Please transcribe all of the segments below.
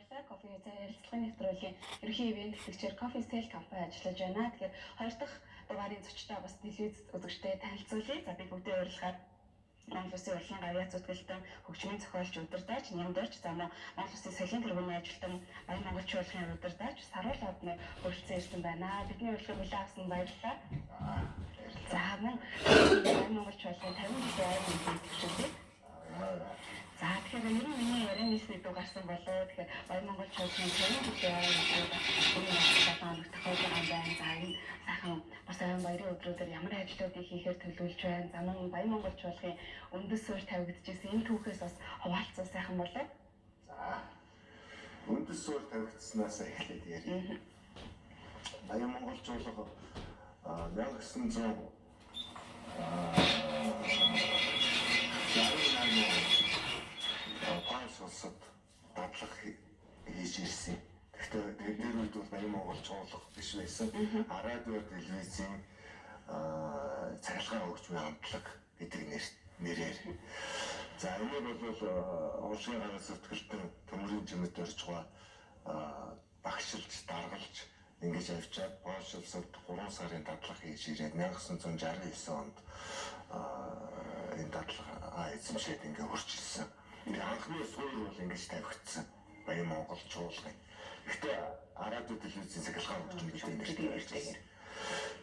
баярлалаа. Кофе ярилцлагын нэвтрүүлгийн ерөнхий ивент тэтгэгчээр Coffee Sale компани ажиллаж байна. Тэгэхээр хоёр дахь дугаарын зочтой бас телевиз үзэгчтэй танилцуулъя. За би бүгдээ урилгаар Монгол Улсын урлагийн гавьяа зүтгэлтэн хөгжмийн зохиолч удирдаач, нямдэрч, за мөн Монгол Улсын соёлын тэргүүний ажилтан Баян монголчин урлагийн удирдаач Саруул одны хүрэлцэн ирсэн байна. Бидний урилгыг хүлээн авсан баярлалаа. За мөн Баян монголчин урлагийн 50 жилийн аймаг тэтгэгчдийг за тэгэхээр нэр нь миний ярианы сэдв гарсан болоо. Тэгэхээр Баян монголчин урлагийн 50 жилийн аймаг энэ хоног тохиолж байгаа юм байна. За энэ сайхан бас аймаг баярын өдрүүдээр ямар ажлуудыг хийхээр төлөвлөж байна. За мөн Баян монголчин урлагийн үндэс суурь тавигдчихсэн энэ түүхээс бас хуваалцсан сайхан болоо. За үндэс суурь тавигдсанаас эхлээд ярив. Баян монголчин урлаг 1900 Польш улсад дадлаг хийж ирсэн. Гэхдээ тэр үед бол Баян монголчин урлаг биш байсан. Радио, телевизийн цахилгаан хөгжмийн хамтлаг гэдэг нэрээр. За энэ бол урлагийн гавьяа зүтгэлтэн төмөрийн жимэд орж байгаа багшилж, даргалж ингэж явчаад Польш улсад 3 сарын дадлага хийж ирээд 1969 онд энэ дадлага эзэмшээд ингэ хурж ирсэн. Тэгээ анхны суурь бол ингэж тавигдсан Баян монголчин урлагийн. Гэхдээ радио, телевизийн цахилгаан хөгжим гэдэг нэртэй байж байсан.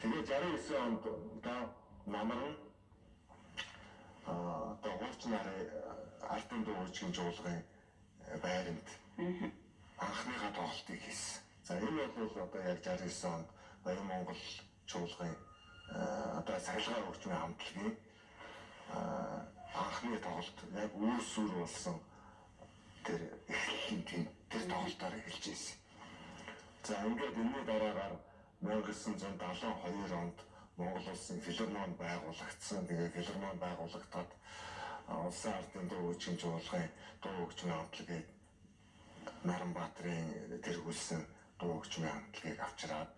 Тэгээд 69 онд намар нь хурц нарын ардын дуу хөгжмийн жуулгын байранд анхныхаа тоглолтыг хийсэн. За энэ бол одоо яг 69 онд Баян монгол чуулгын цахилгаан хөгжмийн хамтлагийн анхны тоглолт яг үүсвэр болсон тэр эхлэлийн тэр тоглолтоор эхэлж ирсэн. За ингээд энэний дараагаар 1972 онд Монгол улсын филармон байгуулагдсан. Тэгээ филармон байгуулагдаад улсын ардын дуу хөгжмийн жуулгын дуу хөгжмийн хамтлагийг Наранбаатарын тэргүүлсэн дуу хөгжмийн хамтлагийг авчираад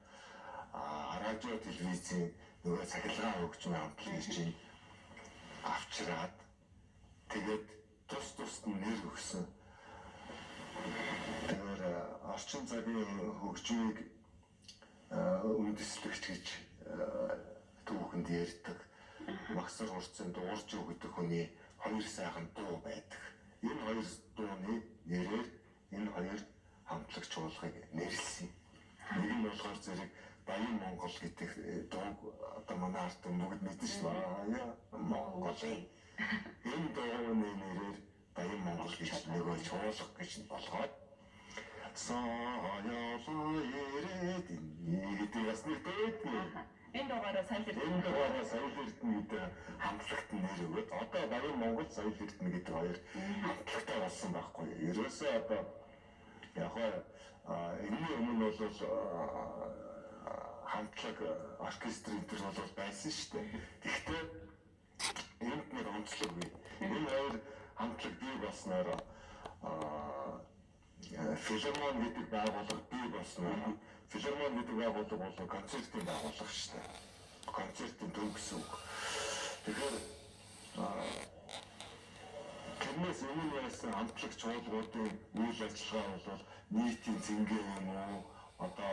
радио, телевизийн нөгөө цахилгаан хөгжмийн хамтлагийг чинь авчираад тэгээд тус нь нэр өгсөн. Тэгэхээр орчин цагийн хөгжмийг үндэслэгч гэж түүхэнд ярьдаг. Магсар хурцын дуурж өгдөг хүний хоёр сайхан дуу байдаг. Энэ хоёр дууны нэрээр энэ хоёр хамтлагч уулгыг нэрлсэн. Нэг нь болохоор зэрэг Баян монгол гэдэг дуу одоо манай ард бүгд мэднэ шүү дээ. Монголын энэ дууны нэрээр Баян монгол гэж нөгөө чуулга гэж болгоод саяалаа ирээд гэдэг бас нэг дуу. Энэ дугаараа соёл эрдэнэ гэдэг хамтлагт нэр өгөөд одоо Баян монгол соёл эрдэнэ гэдэг хоёр хамтлагтай болсон байхгүй юу. Ерөөсөө одоо яг энэний өмнө бол хамтлаг оркестр энэ бол байсан шүү дээ. Тэгэхдээ энд нэг онцлог бий. Энэ хоёр хамтлаг бий болсноор филармон гэдэг байгууллага бий болсноор филармон гэдэг байгууллага бол концертын байгууллага шүү дээ. Концертын төв гэсэн үг. Тэгэхээр тэрнээс өмнө байсан хамтлаг чуулгуудын үйл ажиллагаа бол нийтийн зингээ юм уу? Одоо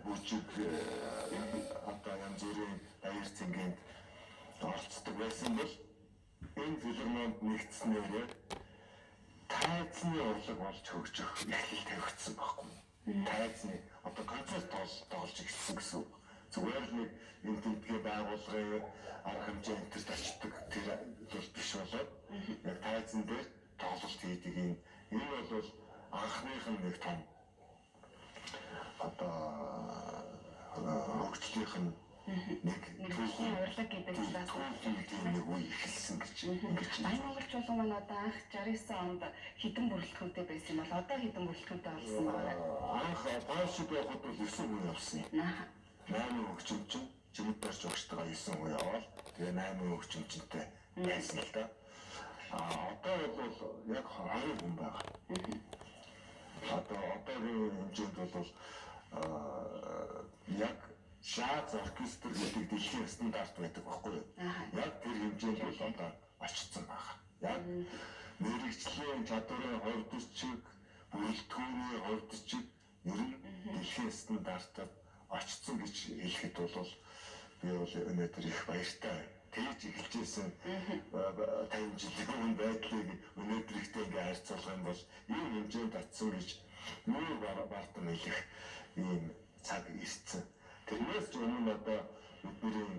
бүжиг одоо янз бүрийн баяр цэнгэнд оролцдог байсан бол энэ филармонд нэгдснээр тайзны урлаг болж хөгжих эхлэл тавигдсан байхгүй. Тайзны одоо концерт тоглож эхэлсэн гэсэн үг. Зүгээр л нэг энэ тэмдгээ байгуулгын арга хэмжээ энтерт очдог тэр бол биш болоод яг тайзан дээр тоглолт хийдэг энэ бол анхных нь нэг том одоо хөгжлийнх нь нэг түүхийн урлаг гэдэг талаас нэг үе эхэлсэн гэж ингэж Баян монголч чуулган маань одоо анх 69 онд хэдэн бүрэлдэхүүнтэй байсан юм бол одоо хэдэн бүрэлдэхүүнтэй болсон байна? Анх Польшд явахад бол 9 хүн явсан. 8 хөгжимчин жимэд барьж өгчтэйгээ 9 хүн яваад тэгээ 8 хөгжимчинтэй байсан л да. Одоо бол яг 20 хүн байгаа. Одоогийн хэмжээнд бол яг шаац оркестр гэдэг дэлхийн стандарт байдаг байхгүй юу? Яг тэр хэмжээнд бол одоо очсон байгаа. Яг мэрэгчлийн чадварын хувьд ч бүрэлдэхүүний хувьд ч ер нь дэлхийн стандартад очсон гэж хэлэхэд бол би бол өнөөдөр их баяртай. Тэгж эхэлжсэн 50 жилийн өмнө байдлыг өнөөдөр ихтэй ингээ харьцуулах юм бол ийм хэмжээнд татсан гэж муу бартан хэлэх ийм цаг ирсэн. Тэрнээс ч өмнө одоо бидний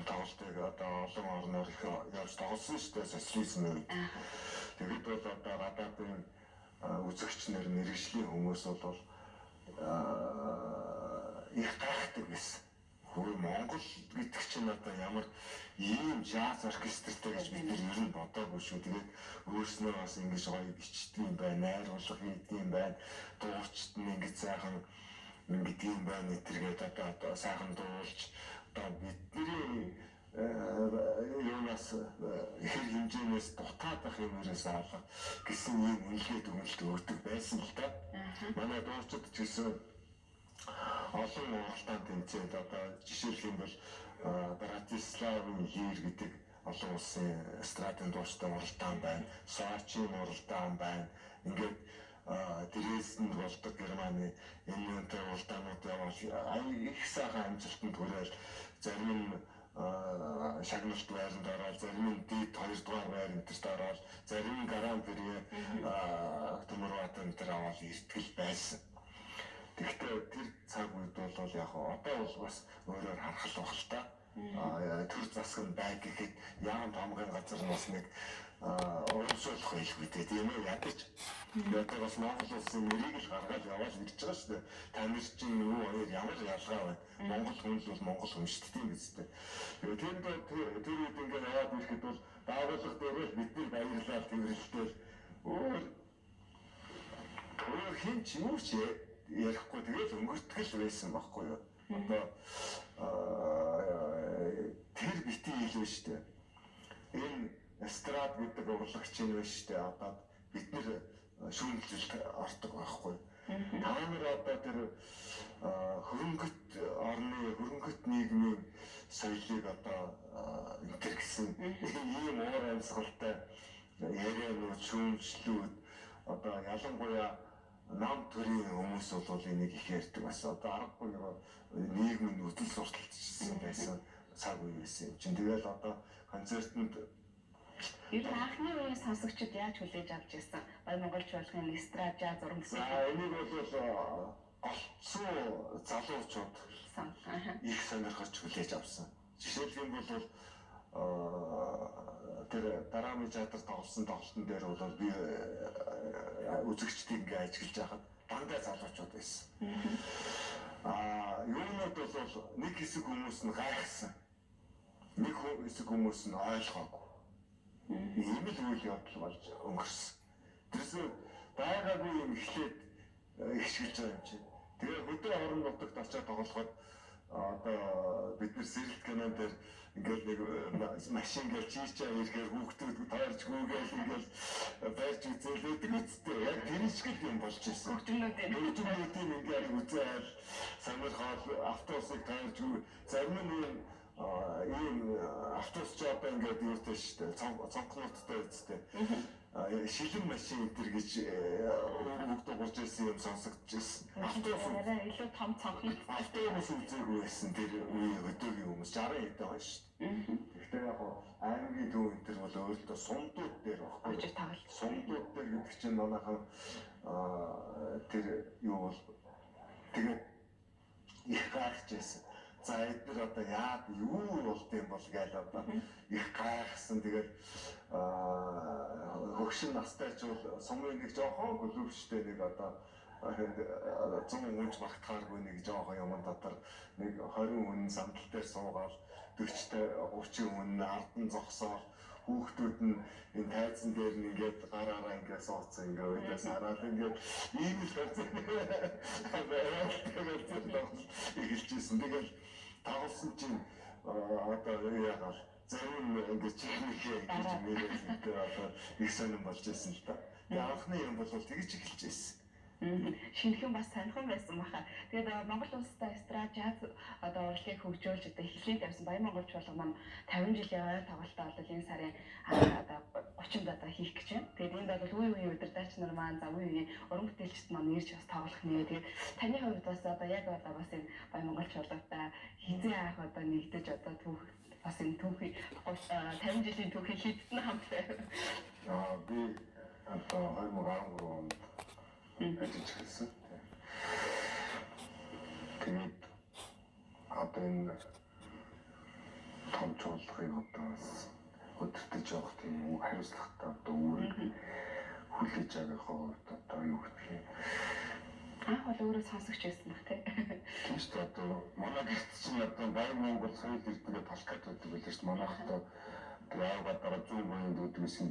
тоглолтыг одоо олон орноор их явж тоглосон шүү дээ социализм үед. Тэгэд бол одоо гадаадын үзэгч нар мэрэгжлийн хүмүүс бол их гайхдаг байсан. Хөөе Монгол гэдэг чинь одоо ямар ийм жаз оркестртэй гэж бид нар ер нь бодоогүй шүү. Тэгээд өөрснөө бас ингэж гоё бичдэг юм байна, найруулга хийдэг юм байна. Дуучид нь ингэж сайхан гэдэг юм байна. Нэтэргээд одоо сайхан дуулж одоо бидний юунаас их хэмжээнээс дутаад ах юмрээс алга гэсэн ийм үнэлгээ дүгнэлт өгдөг байсан л да. Манай дуучид ч гэсэн олон уралдаан тэмцээд одоо жишээлх юм бол Братиславын хир гэдэг олон улсын эстрадын дуучтай уралдаан байна, Сочийн уралдаан байна. Ингээд Дрезденд болдог Германы энэтэй уралдаанууд явал их сайхан амжилтанд хүрээл зарим нь шагналт байранд ороод, зарим нь дэд 2 дугаар байранд ороод, зарим нь Гран При Төмөрбат энэ аваад иртгэл байсан. Тэгэхдээ тэр цаг үед бол яг одоо бол бас өөрөөр харах л баг л та. Төр засаг нь байг гэхэд яам томгийн газар нь бас нэг урамшуулах байлгүй тийм ээ ядаж. Яг бас Монгол улсын нэрийг л гаргаад яваад ирж байгаа шүү дээ. Танир чинь юу хоёр ямар ялгаа байна. Монгол хүн л бол Монгол хүн шүү дээ гэжтэй. Тэгээд тэр үед ингээд яваад ирэхэд бол байгууллага дээр л бидний баярлал тэрэлтэл өөр хин ч юу ч ярихгүй тэгэл өнгөртгөл байсан байхгүй юу. Одоо тэр бити илүү шүү дээ. Энэ эстрад гэдэг урлагч нь байна шүү дээ. Одоо бид нэр шүүмжилт ордог байхгүй. Та нар одоо тэр хөрөнгөт орны хөрөнгөт нийгмийн соёлыг одоо энэ гэсэн ийм уур амьсгалтай ярианууд шүүмжлүүд одоо ялангуяа нам төрийн хүмүүс бол энийг их ярьдаг бас одоо аргагүй нийгмийн үдэл сурталчилсан байсан цаг үе байсан юм чинь. Тэгэл одоо концертанд ер нь анхны үеийн сонсогчид яаж хүлээж авч ирсэн? Бай монголч болгын эстрад жаз урамсгал. Энийг бол олцсон залуучууд их сонирхож хүлээж авсан. Жишээлх юм бол тэр дараамын театр тоглосон тоглолтын дээр бол би үзэгчдийг ингээ ажиглаж байхад дандаа залуучууд байсан. Юунууд бол нэг хэсэг хүмүүс нь гайхсан. Нэг хэсэг хүмүүс нь ойлгоогүй. Ийм л үйл явдал болж өнгөрсөн. Тэрсэн байгаагүй юм эхлээд ихшгэлж байгаа юм чинь. Тэгээ хөдөө хорон нутагт очиад тоглоход одоо бид нар сэрэлт канал дээр ингээл нэг машин гэл чийчээ ирэхээр хүүхдүүд таарч гүйгээл ингээл байрч үзээлээдэг үсттэй. Яг тэр шиг юм болж ирсэн. Хүүхдүүдийн ингээл үзээл сонирхоод автобусыг таарч зарим нь ийм автобус жоо ингээд юутай шүү дээ. Цонхнуудтай үстэй. Шилэн машин энэ гэж бүгд гурж ирсэн юм сонсогдож ирсэн. Автобус илүү том цонхнууд автобус үзээгүй байсан тэр үеийн өдөөгийн хүмүүс 60 хэдэн он шүү дээ. Гэхдээ яг аймгийн төв энэ төр бол өөртөө сундууд дээр баггүй. Сундууд дээр гэдэг чинь манайхан тэр юу бол тэгээд их гайхаж байсан. За эдгээр одоо яад юу болд юм бол гээл одоо их гайхсан. Тэгээд хөгшин настай ч бол сумын нэг жоохон глөвчтэй нэг одоо 100 үнж багтахааргүй нэг жоохон юм дотор нэг 20 хүн сандал дээр суугаад 40-тай 30 хүн ардан зогсоод хүүхдүүд нь энэ тайзан дээр нь ингээд гараараа ингээд сууцсан ингээд өдөөс хараад ингээд ийм л эхэлжсэн. Тэгээд тоглосон чинь одоо яагаад зарим ингээд чихнэхээ гэж мэрэгтэй одоо их сонирн болж байсан л да. Тэгээд анхны юм бол тэгж эхэлж байсан. шинэхэн бас санахын байсан баха. Тэгээд Монгол улстай эстрад жаз одоо урлагийг хөгжүүлж одоо эхлээд явсан Баян Монголч болго маань 50 жилийн ойр тоглолтоо бол энэ сарын одоо 30-нд одоо хийх гэж байна. Тэгээд энд бол үе үеийн удирдаач нар маань за үе үеийн уран бүтээлчд маань ирж бас тоглох нэ. Тэгээд таны хувьд бас одоо яг одоо бас энэ Баян Монголч болоотой хизээ анх одоо нэгдэж одоо түүх бас энэ түүхийг 50 жилийн түүхийг хийдсэн хамттай. Би одоо 2013 онд ажиллаж эхэлсэн. Тэгээд одоо энэ том чуулгыг одоо өдөртөж явах тийм хариуцлагатай одоо үүрэг хүлээж авах хувьд одоо юу гэдгийг анх бол өөрөө сонсогч байсан баг тий. Тийм шүү дээ. Одоо манай гэрт чинь одоо Баян Монгол соёл ирдгээ талкад байдаг байлаа шүү дээ. Манайх одоо яагаад дараа 100 гоёнд өдөрсөн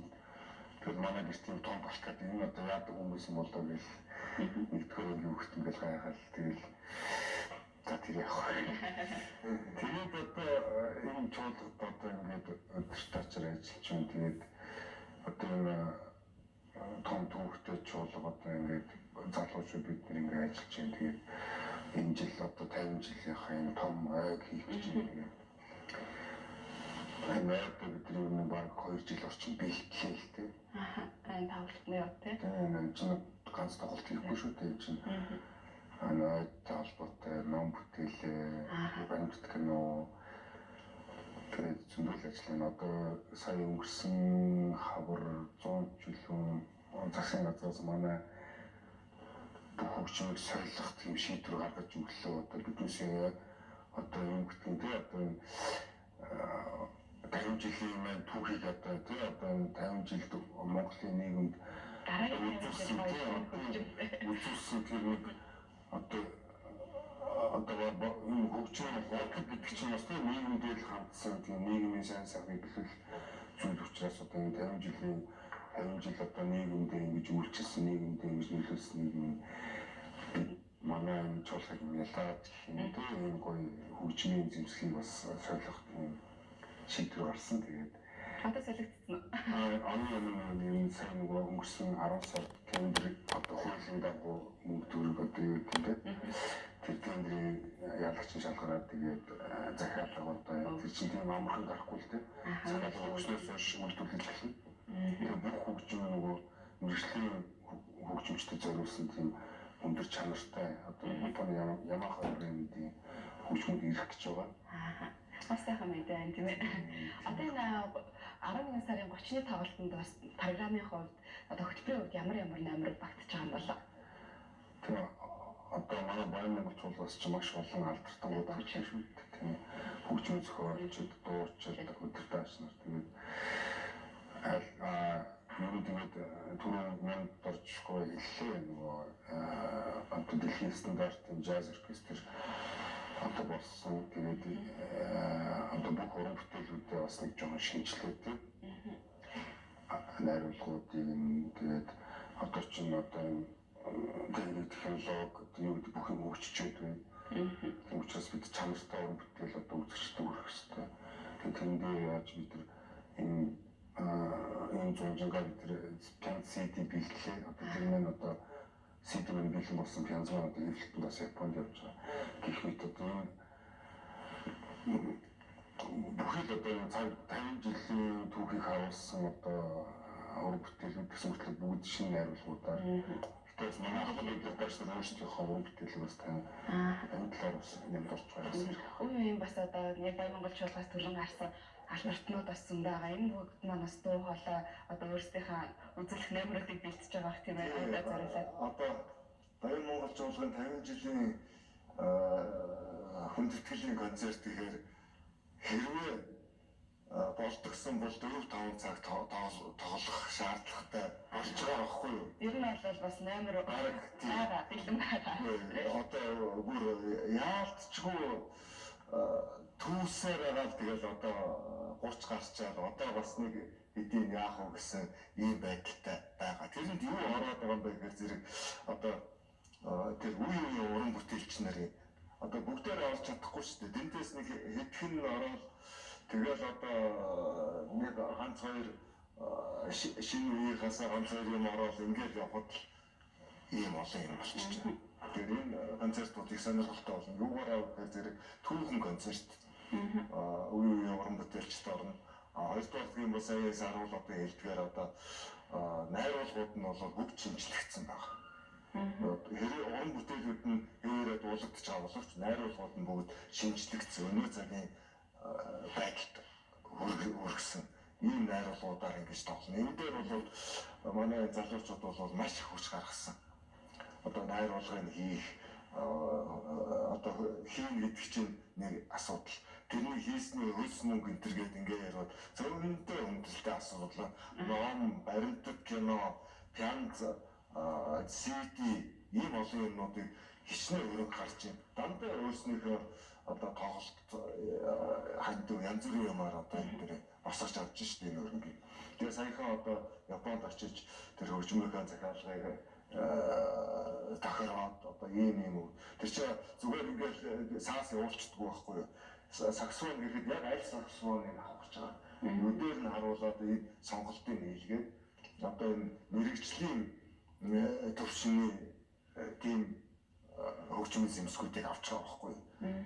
тэр манай гэрт юм том талкад энэ одоо яадаг хүмүүс юм болоо гэл нэгдүгээр ангийн хүүхэд ингээл гайхал тэгэл за тэр яах вэ? Тэгээд одоо энэ чуулгад одоо ингээд өдөртөчөр ажиллаж юм тэгээд одоо энэ том түүхтэй чуулга одоо ингээд залуучууд бид нар ингээд ажиллаж юм тэгээд энэ жил одоо 50 жилийнхаа энэ том ойг хийх гэж байна. Америкт бидний өмнө баг 2 жил орчим бэлтлээ л дээ. Энэ тавлтны яа тий. Тэгээд чинь ганц тоглолт хийхгүй шүү дээ чинь. Анаа талбартай ном бүтээлээ, баримт кино тэгээд зөндөл ажлын одоо сая өнгөрсөн хавар 100 жилийн засгийн газраас манай бүх хөгжмийг солих тийм шийдвэр гаргаж өглөө одоо биднээсээ одоо юм гэдэг нь одоо 50 жилийн маань түүхийг одоо тий одоо 50 жилд Монголын нийгэмд дараагийн 50 үзүүлсэн тэр нэг одоо энэ хөгжмийн бодлого гэдэг чинь бас нийгэмдээ л хандсан тийм нийгмийн сайн сайхны бэлтгэл зүйл учраас одоо энэ 50 жил одоо нийгэмдээ ингэж үйлчилсэн нийгэмдээ ингэж нөлөөлсөн нийгэм манай энэ чуулгыг ялаад гэх юм энэ гоё хөгжмийн зэмсгийг бас солих тийм шийдвэр гарсан тэгээд одоо солигдсон. Энэ сайн нөгөө өнгөрсөн 10 сард тендер одоо хуулийн дагуу мөнгө төгрөг одоо юу гэдэг вэ? Тэр тендерийн ялагчийн шалгараад тэгээд захиалга одоо тэр чинь тийм амархан гарахгүй л дээ. Захиалга өгснөөс хойш үйлдвэрлэж эхэлнэ. Тэгээд бүх хөгжим нөгөө мэргэжлийн хөгжимчдөд зориулсан тийм өндөр чанартай одоо Японы Ямаха брендийн хөгжмөд ирэх гэж байгаа. Бас сайхан мэдээ тийм ээ. Одоо энэ 11 сарын 30-ны тоглолтод бас программын хувьд одоо хөтөлбөрийн хувьд ямар номер багтаж байгаа юм болоо. Тэр одоо манай Баян Монгол чуулгаас ч маш олон алдартай хөгжим шүү дээ. Тийм хөгжмийн зохиолчид, дуучид, өдөртөөч нар тэгээд юу тэгээд түрүүн манд орчихгүй хэллээ нөгөө одоо дэлхийн стандартын jazz оркестр одоо болсон тэгээд одоо бүх уран бүтээлүүдээ бас нэг жоохон шинжилээд тийм найруулгуудыг тэгээд одоо ч одоо тэгээд технологи юу гэдэг бүх юм хөгжиж байна. Тийм учраас бид чанартай уран бүтээл одоо үзэгчдэд хүргэх хэрэгтэй. Тэгээд тэндээ яаж бид нар энэ зунжингаа бид нар пиан CD бэлтлээ одоо тэр маань одоо CD-ийн бэлэн болсон пиан зун одоо эвлэлтэнд бас Японд явж байгаа. Гэх мэт одоо бүхэл одоо цаг 50 жилийн түүхийг харуулсан одоо уран бүтээлүүд гэсэн мэтлэг бүгд шинэ найруулгуудаар тэгээс манай ахмад дээрч өөрсдийнхөө уран бүтээлийг бас тань энэ талаар бас нэмэрч байгаа. Үе үеийн бас одоо яг Баян Монгол чуулгаас төлөн гарсан албартнууд бас зөндөө байгаа. Энэ бүгд маань бас дуу хоолой одоо өөрсдийнхөө үзүүлэх номеруудыг бэлтэж байгаа гэх тийм ээ. Зориулаад. Одоо Баян Монгол чуулгын 50 жилийн хүндэтгэлийн концерт гэхээр хэрвээ болдгсон бол 4-5 цаг тоглох шаардлагатай болж байгаа байхгүй юу? Ер нь бол бас номер байгаа бэлэн байгаа. Одоо бүр яалтчгүй түүсээр байгаа тэгэл одоо 30 гарчаад одоо бас нэг хэдийн яах вэ гэсэн ийм байдалтай байгаа. Тэрэнд юу ороод байгаа юм бэ гэхээр зэрэг одоо тэр үеийн уран бүтээлч нарын одоо бүгдээр орж чадахгүй шүү дээ. Дэнтэс нэг хэдхэн ороод тэгэл одоо нэг ганц хоёр шинэ үеийнхээс ганц хоёр юм ороод ингээд явхад ийм олон юм болчихж байна. Тэгэхээр энэ концертууд их сонирхолтой болно. Юугаараа гэхээр зэрэг түүхэн концерт. Үе үеийн уран бүтээлчд орно. Хоёрдугаар юм бол сая саруул одоо хэлдгээр одоо найруулгууд нь бол бүгд шинжлэгдсэн байна. Хэрэг уран бүтээлүүд нь хэвээрээ дуулагдж байгаа боловч найруулгууд нь бүгд шинжлэгдсэн өнөө цагийн байдалд хүргэсэн ийм найруулгуудаар ингэж тоглоно. Энэ дээр бол манай залуучууд бол маш их хүч гаргасан. Одоо найруулгыг хийх одоо хийн гэдэг чинь нэг асуудал. Тэрний хийсний хөлс мөнгө энэ төр гээд ингээ ярууд зөвхөнтэй хүндрэлтэй асуудал. Ном, баримтат кино, пянз, CD ийм олон юмнуудыг хичнээн өргөн гарч байна. Дандаа өөрснийхөө одоо тоглолт хандив янз бүрийн юмар одоо энэ дээр босгож авч шít энэ өрнгийг. Тэгээ саяхан одоо Японд очиж тэр хөгжмийнхаа захиалгыг тахараад одоо ийм үү. Тэр чинь зүгээр ингээл саас явуулчихдаггүй байхгүй юу? Саксофон гэхэд яг аль саксофоныг авах гэж байгаа. Өдөр нь харуулад энэ сонголтыг хийлгээд одоо энэ мэрэгжлийн төвшний тийм хөгжмийн зэмсгүүдийг авч байгаа байхгүй юу?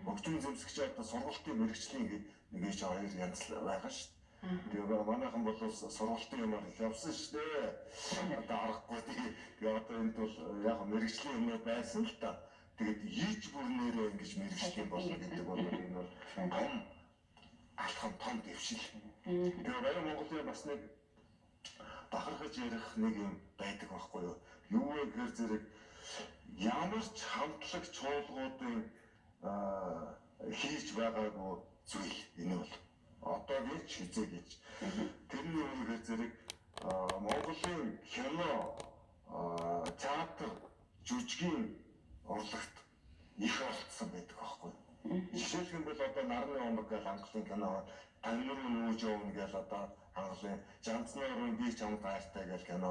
Хөгжмийн зэмсгч одоо сургалтын мэрэгжлийн нэгэж хоёр янз байгаа шүү дээ. Тэгээ манайхан бол сургалтын юмар их явсан шүү дээ. Одоо аргагүй тэгээ одоо энд бол яг мэрэгжлийн юмнууд байсан л та. Тэгээд ийж бүрнээрээ ингэж мэрэгжлийн болно гэдэг бол энэ бол том алхам том дэвшил. Тэгээ баяр Монголын бас нэг бахархаж ярих нэг юм байдаг байхгүй юу? Юу вэ гэхээр зэрэг ямар ч хамтлаг чуулгуудын хийж байгаагүй зүйл энэ бол одоогийн ч хизээ гэж. Тэрний үүргээр зэрэг Монголын кино, театр, жүжигийн урлагт их алдсан байдаг байхгүй. Жишээлх юм бол одоо нарны оног гэж хангалын кино, таньрын нүүж явна гэж одоо хангалын жанцнаар би ч хамт хайртай гэж кино,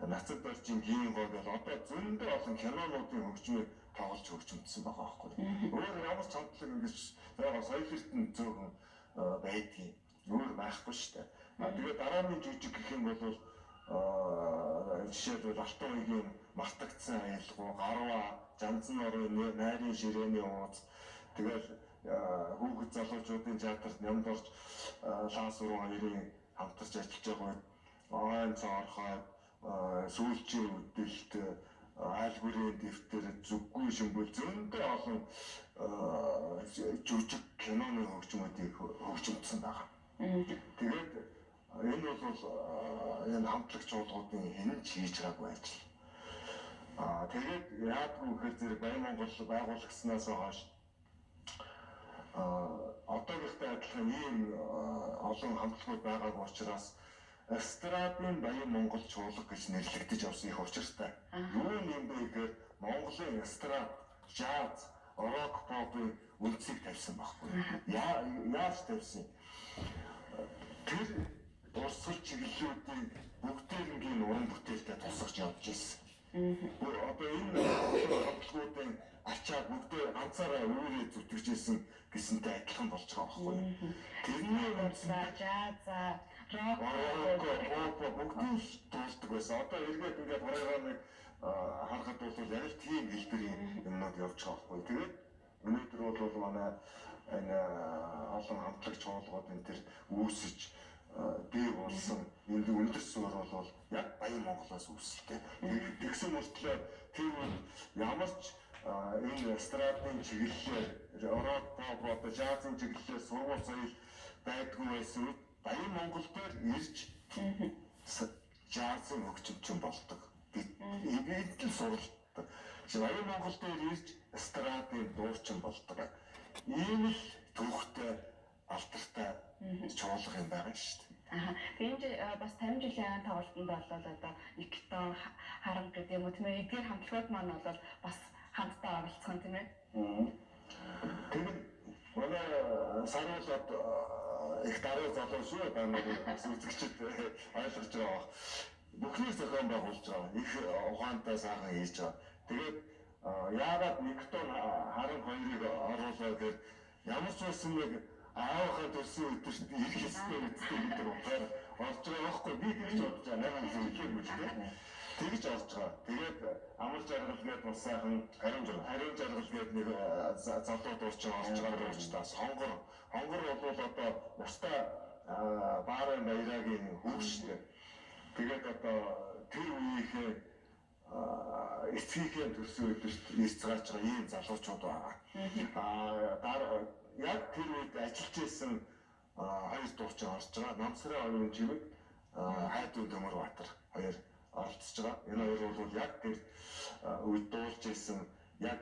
нацад барьжин гийн гоо гэж одоо зөндөө олон кинонуудын хөгжмийг тоглож хөгжмөдсөн байгаа байхгүй. Өөр ямар ч хамтлаг ингэж яг соёл эрдэнэ зөөхөн байдгийг өөр байхгүй шүү дээ. Тэгээд дараагийн жүжиг гэх юм бол жишээлбэл алтан үеийн мартагдсан айлгуу, гарва, жанцны орны найрын ширээний ууц. Тэгээд хүүхэд залуучуудын театрт нямд орж лаас уруу хоёрын хамтарч ажиллаж байгаа үед ойн цоорхой сүүлчийн үдэлт айлгүрийн дэвтэр зүггүй шимбэл зөндөө олон жүжиг киноны хөгжмүүдийг хөгжимдсэн байгаа. Тэгээд энэ бол энэ хамтлагч чуулгуудын хэн ч хийж байгаагүй ажил. Тэгээд яадгүй гэхээр зэрэг Баян Монгол байгуулагдсанаас хойш одоогийнхтэй адилхан ийм олон хамтлагууд байгаагүй учраас эстрадын Баян Монгол чуулга гэж нэрлэгдэж явсан их учиртай. Юу юм бэ гэхээр Монголын эстрад, жаз, рок, попын үндсийг тавьсан байхгүй. Яаж тавьсан? Тэр урсгал чиглэлүүдийн бүгдээрнгийн уран бүтээлтэй тусгаж явж ирсэн. Одоо энэ хамтлагуудын ачаа бүгдээ ганцаараа өөрөөр зүтгэж ирсэн гэсэнтэй адилхан болж байгаа байхгүй. Тэрний үндсээ жаз, рок, бүгдийг дуулдаг байсан. Одоо эргээд ингээд гараагаа нэг харахад бол яг л тийм хэлбэрийн юмнууд явж байгаа байхгүй. Тэгээд өнөөдөр бол манай энэ олон хамтлагч чуулгууд энэ төр үүсэж бий болсон энэ өндөр суурь бол яг Баян Монголоос үүсэлтэй. Тэгсэн мөртлөө тэр ямар ч энэ эстрадын чиглэлээр, рок, pop, жазын чиглэлээр сургууль соёл байдгүй байсан үед Баян Монгол дээр ирж жазын хөгжимчин болдог. Энд л суралцдаг. Баян Монгол дээр ирж эстрадын дуучин болдог. Ийм л төвхтэй алдартай чуулга юм байгаа шүү дээ. Тэгээд бас 50 жилийн тоглолтод бол одоо Никитон, Харам гэдэг юм уу тийм ээ эдгээр хамтлагууд маань бол бас хамтдаа оролцсон тийм ээ. Тэгээд манай саруулаад их даруй залуу шүү байна үзэгчд ойлгож байгаа. Бүхний зохион байгуулж байгаа. Их ухаантай сайхан хийж байгаа. Тэгээд яагаад Никитон, Харам хоёрыг оруулаад гэхээр ямар ч байсан нэг аавынхаа төрсөн өдөрт ирэх ёстой гэдэг утгаар орж байгаа байхгүй. Би тэгж бодож байгаа. Найхан зөвлөв үү тийм. тэгж орж байгаа. Тэгээд амар жаргал гээд бас сайхан хариун жаргал гээд нэг залуу дурч орж байгаа дурч та сонгор бол одоо устаа баарын баярагийн хөвштэй. Тэгээд одоо тэр үеийнхээ эцгийнхээ төрсөн өдөрт ирж гарч байгаа ийм залуучууд байгаа. Яг тэр үед ажиллаж исэн хоёр дурч орж байгаа. Намсрын оюун чимэг хайдуу Төмөрбаатар хоёр оролцож байгаа. Энэ хоёр бол яг тэр үед дуулж исэн яг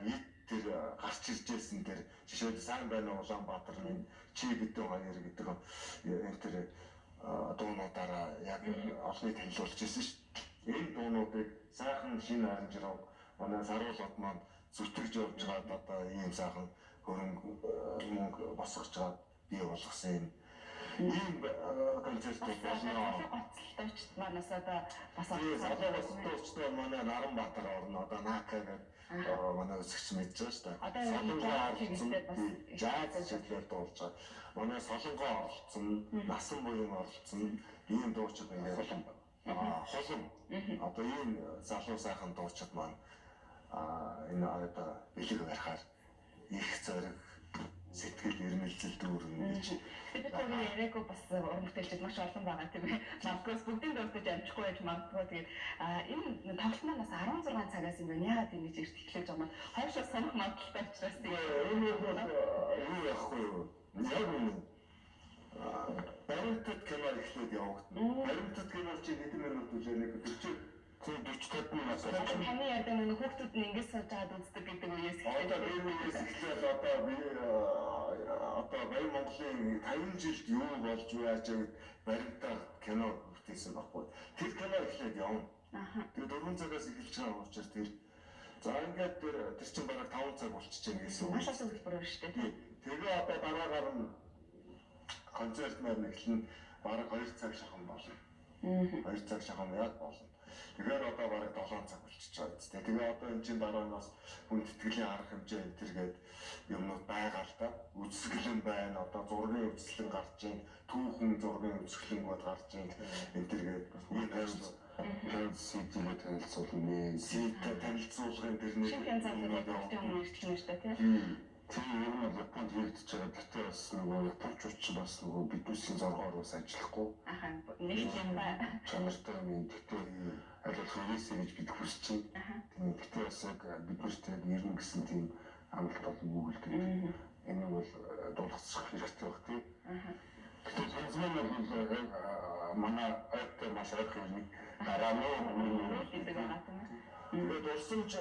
тэр гарч ирж исэн тэр жишээд сайн байна Улаанбаатарын чи гэдэг хоёр гэдэг энэ тэр дуунуудаараа яг олныг танилцуулж исэн шүү дээ. Энэ дуунуудыг сайхан шинэ харамжрав манай саруулгад маань зүтгэж явж байгаа одоо ийм сайхан хөрөнгө босгож байгаа бий болгосон ийм концерт болно. Гоцлолтойчд манаас одоо бас гоцлолтойчд манай Наранбаатар орно одоо Нака гэдэг манай өсөгч мэдж байгаа шүү дээ. Одоо жаз шидлэр дуулж байгаа. Манай Солонгоо оролцсон, Насан буян оролцсон ийм дуучид ингээд хулам. Одоо ийм залуу сайхан дуучид маань энэ одоо бэлэг барихаар их зориг сэтгэл эрмэлзэл дүүрнэ гэж. бид хоёр яриаггүй бас уран бүтээлчид маш олон байгаа тийм ээ. Магадгүй бүгдийн дурдж амжихгүй байж магадгүй. Тэгээд энэ тоглолтноос 16 цагаас юм байна. Яагаад ингэж эрт эхлэж байгаа юм бэ? Хойшоо санах магадaltaй учраас тийм. Юу яахгүй юу? Яг үнэ. Баримтат кино эхлээд явагдана. Баримтат кино чи хэдэн минут үлээ нэг 40-50 минут. Таны ярьдаг нэг хүүхдүүд нь ингэж сууж байгаад үздэг гэдэг үеэс эхлээд. Одоо би үеэс эхлээд одоо Баян Монголын 50 жилд юу болж байж баримтаар кино бүтээсэн баггүй. Тэр кино эхлээд явна. Тэгээд 4 цагаас эхэлж байгаа учраас тэр за ингээд тэр чинь бараг 5 цаг болчихж байгаа гэсэн үг. Маш их хэлбэр шүү дээ. Тэгээ одоо дараагаар нь концерт маань эхлэн бараг 2 цаг шахан болно. 2 цаг шахан яг болно. Тэгэхээр одоо бараг 7 цаг болчихж байгаа үстэй. Тэгээ одоо энэ чинь дараагаас хүндэтгэлийн арга хэмжээ энэ төргээд юмнууд байгаа л да. Үзэсгэлэн байна. Одоо зургийн үзэсгэлэн гарч ийн, түүхэн зургийн үзэсгэлэн гарч ийн. Энэ төргээд ийм хайрлал CD-г танилцуулна. CD танилцуулгын тэрний шинэ залууд юм ирчихсэн шүү дээ тийм. Тэр юм Японд хийгдэж байгаа. Гэтэ бас нөгөө японочч бас нөгөө бидүүсийн зоргоор бас ажиллахгүй. Нэг юм байна. Чанартай юм. Гэтэ аль хэвээсээ гэж бид хүсэж байна. Гэтэ бас яг бидүүстэй нэрнэ гэсэн тийм амлалт олон үг л гэдэг. Энэ бол дуулгацчих хэрэгтэй баг тийм. Гэтэ танзман бол манай актер маш их юм. Дараа нь гэдэг байгаа тийм. Тэгээд урсан ч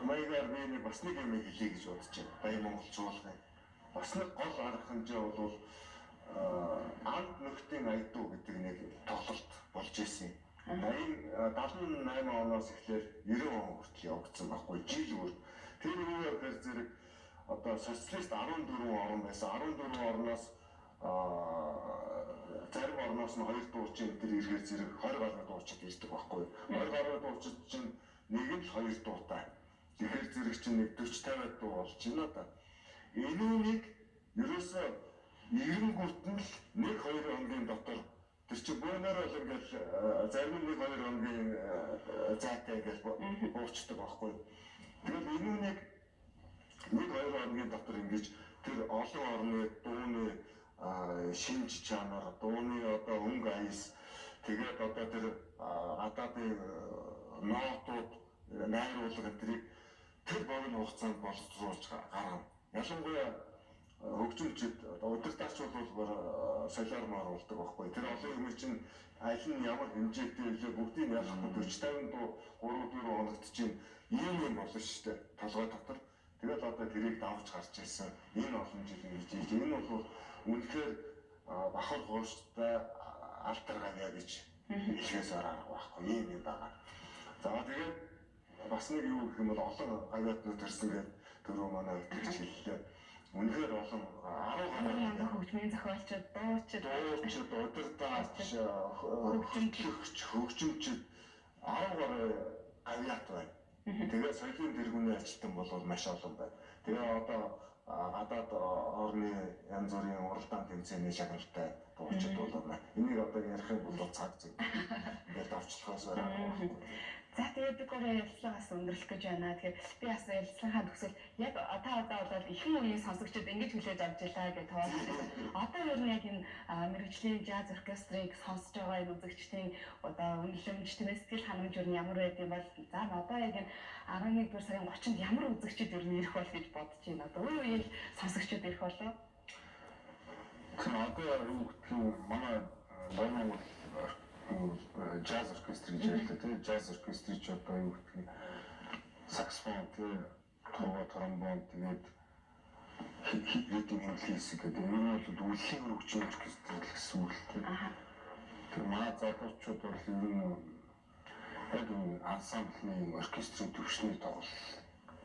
маягаар би бас нэг юм хэлье гэж бодож байна. Баян монголчуулгын бас нэг гол арга хэмжээ бол амт нөхдийн айдуу гэдэг нэг тоглолт болж ирсэн. 78 оноос эхлээд 90 он хүртэл явагдсан байхгүй жил бүр. Тэр үеэр зэрэг одоо социалист 14 орн байсан. 14 орноос зарим орноос нь 2 дуучин тэр эргээр зэрэг 20 гаруй дуучид ирдэг байхгүй. 20 гаруй дуучид чинь нэг л 2 дуутай. Тэгэхээр зэрэг чинь нэг 40-50 дуу болж байна да. Энүүнийг ерөөсөө эренгүүт нь л 1-2 хоногийн дотор тэр чинь бөөнөр бол ингээл зарим 1-2 хоногийн зайтай гэж буучдаг байхгүй. Тэгээд энүүнийг 1-2 хоногийн дотор ингэж тэр олон орны дууны шинж чанар, дууны одоо өнгө аяс тэгээд одоо тэр гадаадын ноотууд найруулга гэдрийг тэр богино хугацаанд боловсруулж гаргана. Ялангуяа хөгжимчид удирдагчид бол солиор маруулдаг байхгүй. Тэр олон юм чинь аль нь ямар хэмжээтэй вэ бүгдийг ялахгүй 40-50 дуу 3-4 хоногт чинь ийм болно шүү дээ. Толгой дотор. Тэгээд одоо тэрийг давж гарч ирсэн. Энэ олон жил ингэж ийж энэ бол үнэхээр бахар хуурштай алтар гавья гэж хэлхээс аргагүй байхгүй. Ийм юм байна. За тэгээд бас нэг юу гэх юм бол олон гавьяатнууд төрсөн гэдэг түрүү манай өтгч хэллээ. Үнэхээр олон 10 гаруй хөгжмийн зохиолчид, дуучид, удирдагч, хөгжимчид 10 гаруй гавьяат байна. Тэгээд соёлын тэргүүний ажилтан бол маш олон байна. Тэгээ одоо гадаад орны янз бүрийн уралдаан тэмцээний шагналтай дуучид болоо. Энийг одоо ярихын бол цаг зэг. Ингээд авчлахаас За тэгээд би гурван ярилцлагаас өндөрлөх гэж байна. Тэгэхээр би бас ярилцлагаа төгсөл яг одоо бол ихэнх үеийн сонсогчдод ингэж хүлээж авч байлаа гэж тооцож байна. Одоо ер нь яг энэ мэргэжлийн жаз оркестрыг сонсож байгаа энэ үзэгчдийн одоо үнэлэмж, тэнэс сэтгэл ханамж ер нь ямар байдгийг бол за одоо яг энэ 11-р сарын 30-нд ямар үзэгчд ер нь ирэх бол гэж бодож байна. Одоо үе үеийн сонсогчдод ирэх болов. Одоо юу гэх юм манай Баян jazz orchestra гэж ярьлаа тийм jazz orchestra ч одоо юу гэх юм саксофон тийм тромбон тэгээд ритм хэсэг гэдэг энэ бол үлхийн хөгжим оркестр гэсэн үг л тийм. Тэр манай залуучууд бол ер нь яг ансамблын оркестрийн төвшний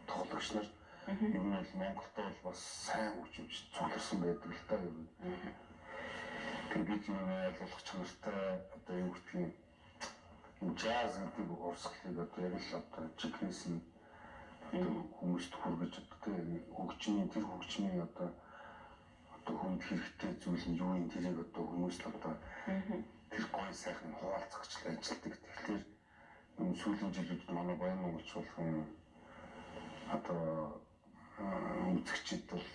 тоглогч нар ер нь бол Монголд бол бас сайн хөгжимч цугларсан байдаг л та ер нь. Тэгээд юу ойлгох чанартай одоо юу гэх юм jazz гэдэг урсгалыг одоо яг л одоо жигнэс нь хүмүүст хүргэж одоо хөгжмийн тэр хөгжмийн одоо хүнд хэрэгтэй зүйл нь юу юм тэрийг одоо хүмүүст одоо тэр гой сайхан хуваалцахчлаа ажилладаг. Тэгэхээр энэ сүүлийн жилүүд манай Баян Монголч болох юм одоо үзэгчид бол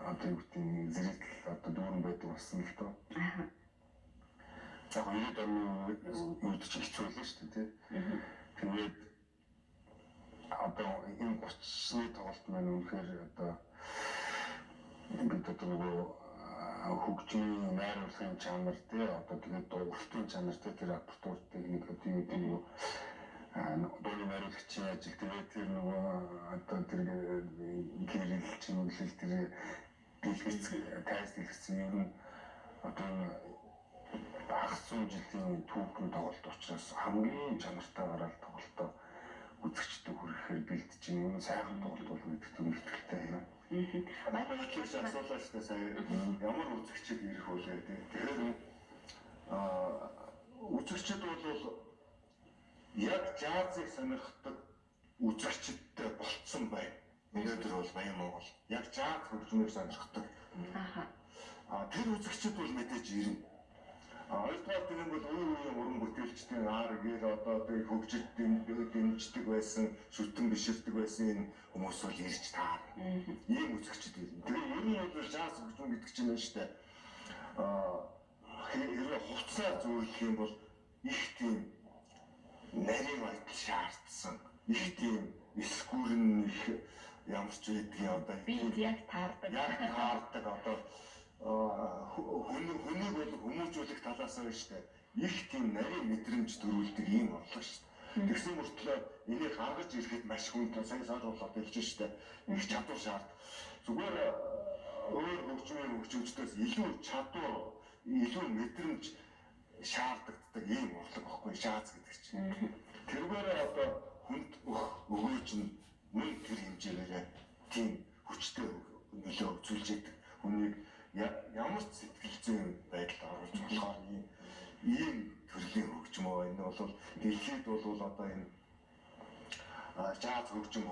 одоо юу гэдэг нь зэрэгтэл одоо дүүрэн байдаг болсон л доо. За хоёрд үед ч хэцүү л шүү дээ тийм. Тэгээд одоо энэ 30-ны тоглолт маань үнэхээр одоо бид одоо хөгжмийн найруулгын чанар тий одоо тэгээд дууралтын чанар тий тэр аппаратур техник одоо юу гэдэг нь дууны найруулагчийн ажил тэгээд тэр нөгөө одоо тэр гэрэл чимэглэл тэр дэлгэц тайз дэлгэцэн ер нь одоо багцсан жилийн түүхэн тоглолт учраас хамгийн чанартай гараад тоглолтоо үзэгчдэд хүрэхээр бэлдэж юм сайхан тоглолт бол мэддэг төвлөрөлтэй юм. Манайхээс асуулаа шүү дээ сая ямар үзэгчд ирэх вэ гэдэг. Тэгэхээр үзэгчд бол яг джазыг сонирхдаг үзэгчдтэй болцсон байна. Өнөөдөр бол Баян Монгол яг джаз хөгжмийг сонирхдаг. Тэр үзэгчд бол мэдээж ирнэ. Хоёрдугаар тийм бол үеийн уран бүтээлчдийн ар гээл одоо тэр хөгжид дэмждэг байсан, шүтэн биширдэг байсан энэ хүмүүс бол ирж таарна. Ийм үзэгчд ирнэ. Тэгэхээр ер нь бол жаз хөгжим гэдэг чинь шүү дээ. Хэрвээ хуцаар зөвлөх юм бол их тийм нарийн байдал шаардсан. Их тийм эсгүүрэн их ямар ч байдгийн одоо би яг таардаг. Яг таардаг одоо хүнийг бол хүмүүжүүлэх талаас нь шүү дээ. Их тийм нарийн мэдрэмж төрүүлдэг юм орлого шүү дээ. Тэгсэн мөртлөө энийг гаргаж ирэхэд маш хүнтэй сайн болоод ирж шүү дээ. Их чадвар шаард. Зүгээр өөр хөгжмөдөөс илүү чадвар, илүү мэдрэмж шаарддаг ийм орлого байхгүй шаац гэдэг чинь. Тэргээр одоо хүнд өгөөж нь мөн тэр хэмжээгээр тийм хүчтэй нөлөө үзүүлж яадаг. Хүнийг ямар ч сэтгэл зүйн байдалд оруулж болохоор ийм төрлийн хөгжмөө энэ бол дэлхийд бол одоо энэ жаз хөгжим